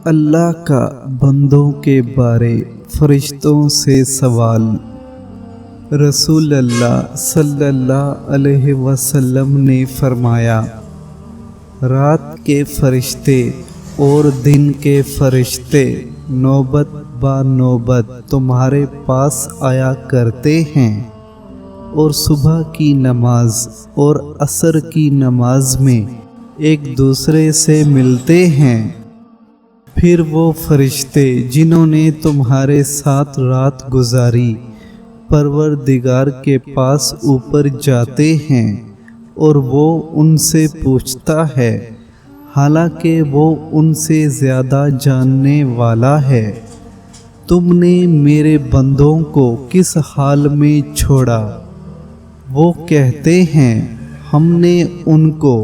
اللہ کا بندوں کے بارے فرشتوں سے سوال۔ رسول اللہ صلی اللہ علیہ وسلم نے فرمایا، رات کے فرشتے اور دن کے فرشتے نوبت با نوبت تمہارے پاس آیا کرتے ہیں، اور صبح کی نماز اور عصر کی نماز میں ایک دوسرے سے ملتے ہیں۔ پھر وہ فرشتے جنہوں نے تمہارے ساتھ رات گزاری پروردگار کے پاس اوپر جاتے ہیں، اور وہ ان سے پوچھتا ہے، حالانکہ وہ ان سے زیادہ جاننے والا ہے، تم نے میرے بندوں کو کس حال میں چھوڑا؟ وہ کہتے ہیں، ہم نے ان کو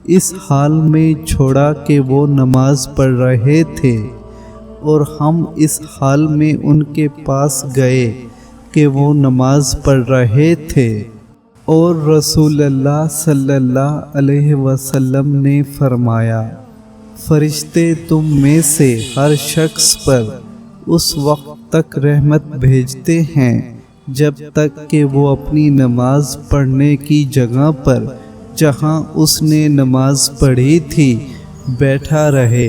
اس حال میں چھوڑا کہ وہ نماز پڑھ رہے تھے، اور ہم اس حال میں ان کے پاس گئے کہ وہ نماز پڑھ رہے تھے۔ اور رسول اللہ صلی اللہ علیہ وسلم نے فرمایا، فرشتے تم میں سے ہر شخص پر اس وقت تک رحمت بھیجتے ہیں جب تک کہ وہ اپنی نماز پڑھنے کی جگہ پر جہاں اس نے نماز پڑھی تھی بیٹھا رہے،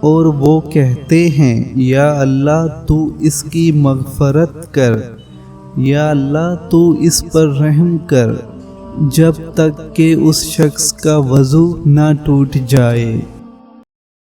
اور وہ کہتے ہیں، یا اللہ تو اس کی مغفرت کر، یا اللہ تو اس پر رحم کر، جب تک کہ اس شخص کا وضو نہ ٹوٹ جائے۔